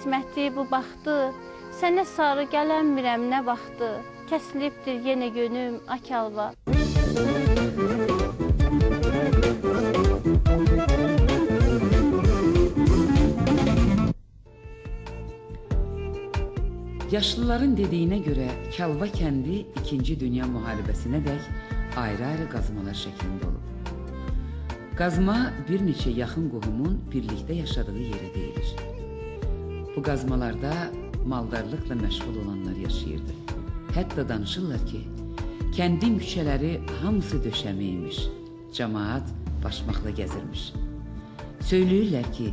qisməti bu baxdı, sənə sarı gələnmirəm nə vaxtı, kəsilibdir yenə gönüm, akalva. Yaşlıların dediyinə görə Kalva kəndi 2-ci Dünya müharibəsinə dək ayrı-ayrı qazmalar şəklində olub. Qazma bir neçə yaxın qohumun birlikdə yaşadığı yeri deyilir. Bu qazmalarda maldarlıqla məşğul olanlar yaşayırdı. Hətta danışırlar ki, kəndin küçələri hamısı döşəməymiş, cəmaat başmaqla gəzirmiş. Söyləyirlər ki,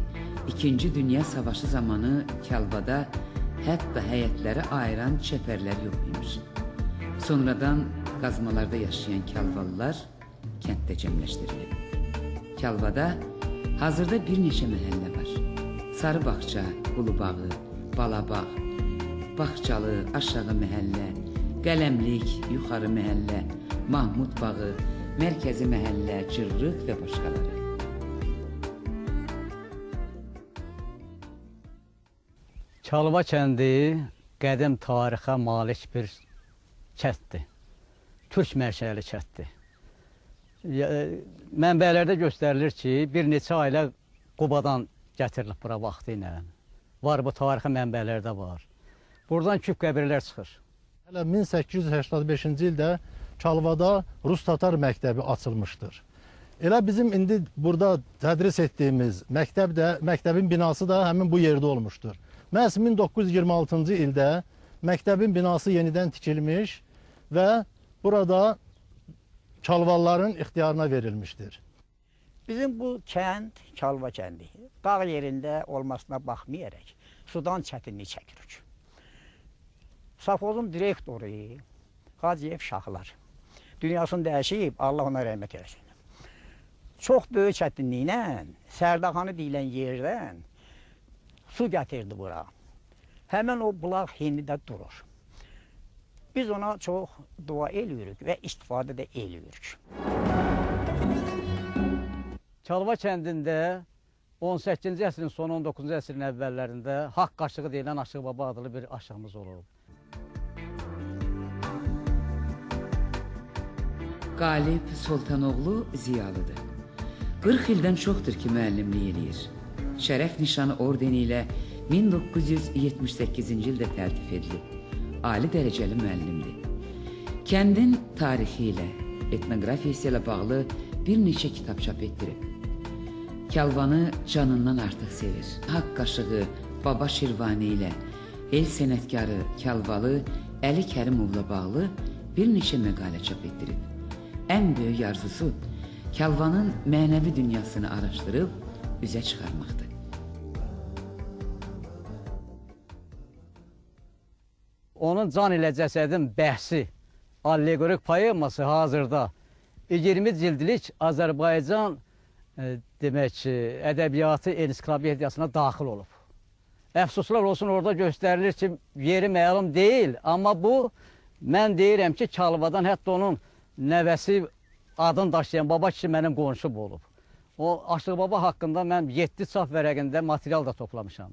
2-ci Dünya Savaşı zamanı Kalvada hətta həyətləri ayıran çəpərlər yox imiş. Sonradan qazmalarda yaşayan Kalvalılar kənddə cəmləşdirilib. Kalvada hazırda bir neçə məhəllə var. Sarıbağça, Qulubağı, Balabağ, Baxçalı, Aşağı məhəllə, Qələmlik, Yuxarı məhəllə, Mahmud bağı, Mərkəzi məhəllə, Cırrıq və başqaları. Kalva kəndi qədim tarixə malik bir kənddir. Türk mənşəli kənddir. Mənbələrdə göstərilir ki, bir neçə ailə Qubadan gətirilib bura vaxtı ilə. Var, bu tarixi mənbələrdə var. Buradan küp qəbirlər çıxır. Hələ 1885-ci ildə Kalvada Rus-Tatar məktəbi açılmışdır. Elə bizim indi burada tədris etdiyimiz məktəbin binası da həmin bu yerdə olmuşdur. Məhz 1926-cı ildə məktəbin binası yenidən tikilmiş və burada Kalvalıların ixtiyarına verilmişdir. Bizim bu kənd Kalva kəndi. Dağ yerində olmasına baxmayaraq sudan çətinlik çəkirik. Safozun direktoru Hacıyev Şahlar dünyasını dəyişib, Allah ona rəhmət eləsin. Çox böyük çətinliklə Sərdaxanı deyilən yerdən su gətirdi bura. Həmən o bulaq hindidə durur. Biz ona çox dua eləyirik və istifadə də eləyirik. Kalva kəndində 18-ci əsrin sonu, 19-cu əsrin əvvəllərində Haqq aşığı deyilən Aşıq Baba adlı bir aşığımız olub. Qalib Soltanoğlu ziyalıdır. 40 ildən çoxdur ki, müəllimlik eləyir. Şərəf nişanı ordeni ilə 1978-ci ildə təltif edilib. Ali dərəcəli müəllimdir. Kəndin tarixi ilə, etnografiyası ilə bağlı bir neçə kitab çap etdirib. Kalvanı canından artıq sevir. Haqq aşığı Baba Şirvani ilə el sənətkarı Kalvalı Əli Kərimovla bağlı bir neçə məqalə çap etdirib. Ən böyük arzusu Kalvanın mənəvi dünyasını araşdırıb üzə çıxarmaqdır. Onun can ilə cəsədin bəhsi, allegorik poeması hazırda 20 cildlik Azərbaycan demək ki, ədəbiyyatı ensiklopediyasına daxil olub. Əfsuslar olsun, orada göstərilir ki, yeri məlum deyil, amma bu, mən deyirəm ki, Kalvadan hətta onun nəvəsi adını daşıyan baba kişi mənim qonşum olub. O, Aşıq Baba haqqında mən 7 çap vərəqində material da toplamışam.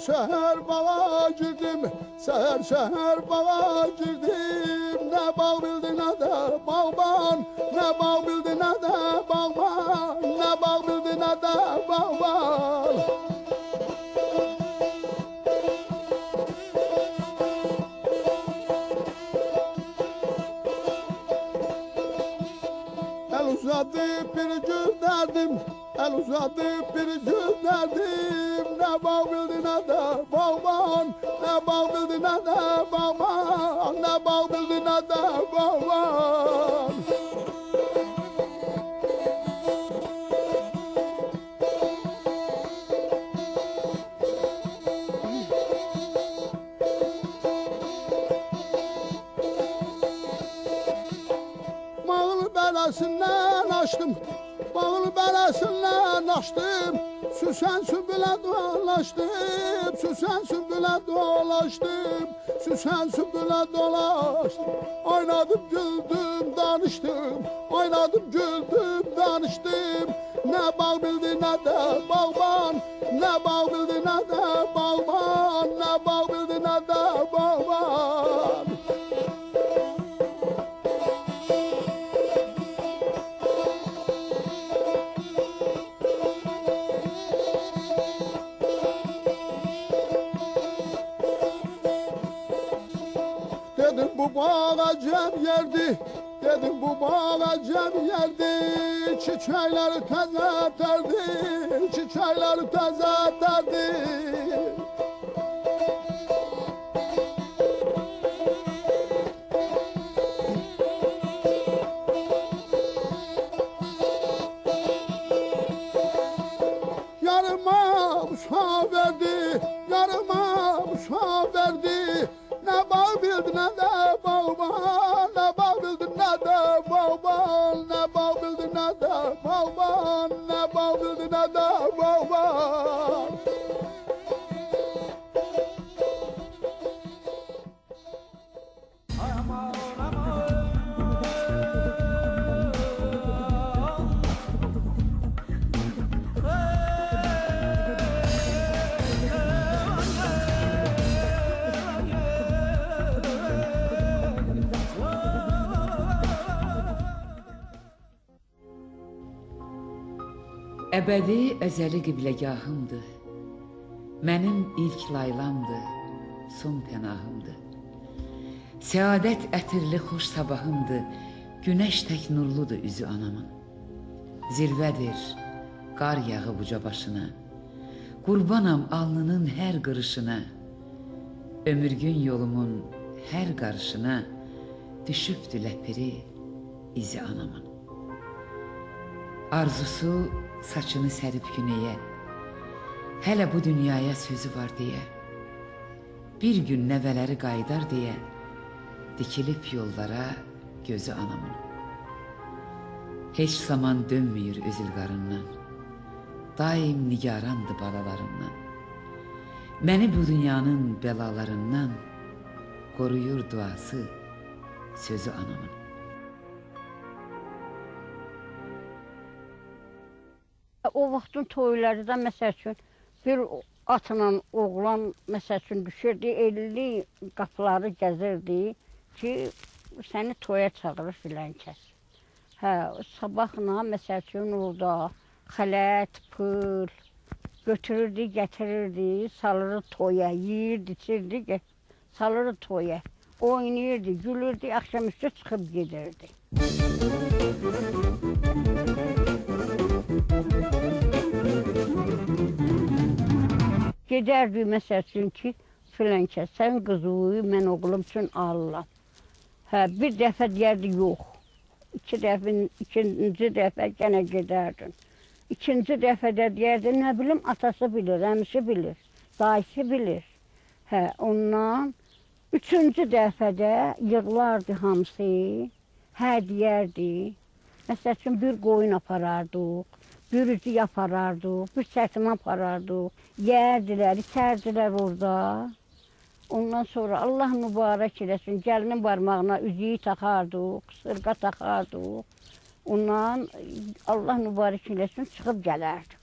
Səhər bağa girdim, səhər bağa girdim. Nə bağ bildi, nə də bağban, nə bağ bildi, nə də bağban, nə bağ bildi, nə də bağban. El uzadı bir gözlerdim, el uzadı bir gözlerdim. Nə bağ bildi, nə də bağban, nə bağ bildi, nə də bağban, nə bağ bildi, nə də bağban. Mağıl beləsindən açdım, mağıl beləsindən açdım. Süsən sübü sümbülə dolaşdım, Süsən sümbülə dolaşdım, Süsən sümbülə dolaşdım. Oynadım, güldüm, danışdım, oynadım, güldüm, danışdım. Nə bağ bildi, nə də bağban, nə bağ bildi, nə də bağban, nə bağ bildi, nə də bağban. Dedim bu bağa cem yerdi, dedim bu bağa cem yerdi. Çiçekleri təzə tərdi, çiçekleri təzə tərdi. Yarıma musa verdi, yarıma musa verdi. Ne bağ bildi, ne de bağban, ne bağ bildi, ne de bağban, ne bağ bildi, ne de bağban, ne bağ bildi, ne de bağban. Əbədi əzəli qibləgahımdır. Mənim ilk laylamdır, son pənahımdır. Səadət ətirli xoş sabahımdır, Günəş tək nurludur üzü anamın. Zirvədir, qar yağı buca başına, Qurbanam alnının hər qırışına, Ömürgün yolumun hər qarışına, Düşübdü ləpiri izi anamın. Arzusu saçını sərib günəyə, Hələ bu dünyaya sözü var deyə, Bir gün nəvələri qaydar deyə, Dikilib yollara gözü anamın. Heç zaman dönmüyor üzül qarından, Daim nigarandı balalarından. Məni bu dünyanın bəlalarından Qoruyur duası, sözü anamın. O vaxtın toylarda məsəl üçün bir atla oğlan məsəl üçün düşürdü, 50 qapıları gəzirdi ki, səni toya çağırır filan kəs. Hə, sabahla məsəl üçün orada xələt, pul götürürdü, gətirirdi, salırdı toya, yeyirdi, içirdi, salırdı toya. Oynayırdı, gülürdü, axşamüstü çıxıb gedirdi. Gedərdi məsəl üçün ki, filan kəs, sən qızı mən oğlum üçün alıram. Hə, bir dəfə deyərdi, yox. İkinci dəfə gənə gedərdin. İkinci dəfədə deyərdi, nə bilim, atası bilir, əmisi bilir, dayısı bilir. Hə, ondan üçüncü dəfədə yığlardı hamısı, hə deyərdi. Məsəl üçün bir qoyun aparardıq, bir üzü yaparardıq, bir çətim aparardıq, yerdilər, içərdilər orada. Ondan sonra Allah mübarək eləsin, gəlinin barmağına üzüyü taxardıq, sırqa taxardıq. Ondan Allah mübarək eləsin, çıxıb gələrdik.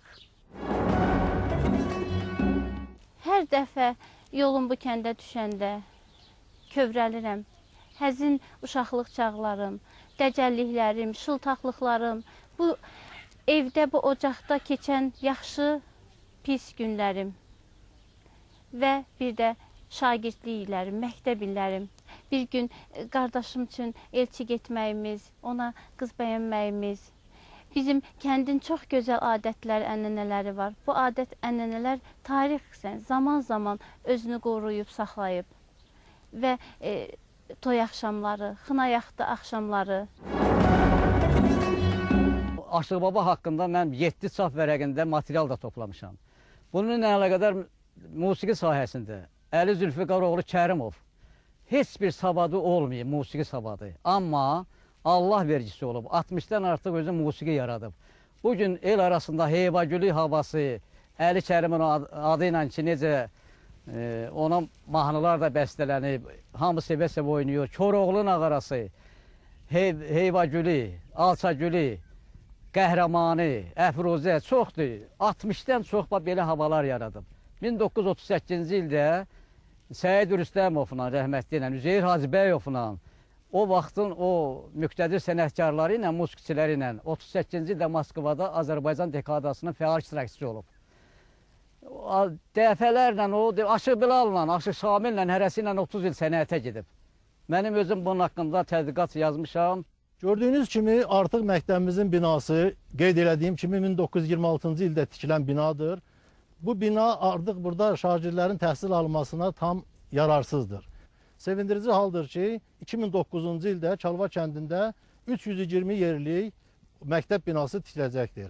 Hər dəfə yolum bu kəndə düşəndə kövrəlirəm. Həzin uşaqlıq çağlarım, dəcəlliklərim, şıltaqlıqlarım, bu evdə, bu ocaqda keçən yaxşı, pis günlərim və bir də şagirdlik illərim, məktəb illərim. Bir gün qardaşım üçün elçi getməyimiz, ona qız bəyənməyimiz, bizim kəndin çox gözəl adətlər, ənənələri var. Bu adət, ənənələr tarixsən, zaman-zaman özünü qoruyub, saxlayıb və toy axşamları, xınayaxtı axşamları. Aşıq Baba haqqında mən 7 çap vərəqində material da toplamışam. Bununla əlaqədar musiqi sahəsində Əli Zülfiqaroğlu Kərimov heç bir savadı olmayıb, musiqi savadı. Amma Allah vergisi olub, 60-dan artıq özü musiqi yaradıb. Bugün el arasında heyvagülü havası, Əli Kərimin adı ilə ki, necə ona mahnılar da bəstələnib, hamı sevə-sevə oynayır. Koroğlu nağarası, Heyvagülü, Alçagülü, Qəhrəmanı, Əfruzə çoxdur. 60-dən çox belə havalar yaradıb. 1938-ci ildə Səid Rüstəmovla, rəhmətli ilə, Üzeyir Hacıbəyovla, o vaxtın o müqtədir sənətkarları ilə, musiqiçiləri ilə 38-ci ildə Moskvada Azərbaycan dekadasının fəal iştirakçısı olub. Dəfələrlə o, Aşıq Bilal'la, Aşıq Şamil'lə, hərəsi ilə 30 il sənətə gedib. Mənim özüm bunun haqqında tədqiqat yazmışam. Gördüyünüz kimi artıq məktəbimizin binası qeyd elədiyim kimi 1926-cı ildə tikilən binadır. Bu bina artıq burada şagirdlərin təhsil almasına tam yararsızdır. Sevindirici haldır ki, 2009-cu ildə Çalva kəndində 320 yerlik məktəb binası tikiləcəkdir.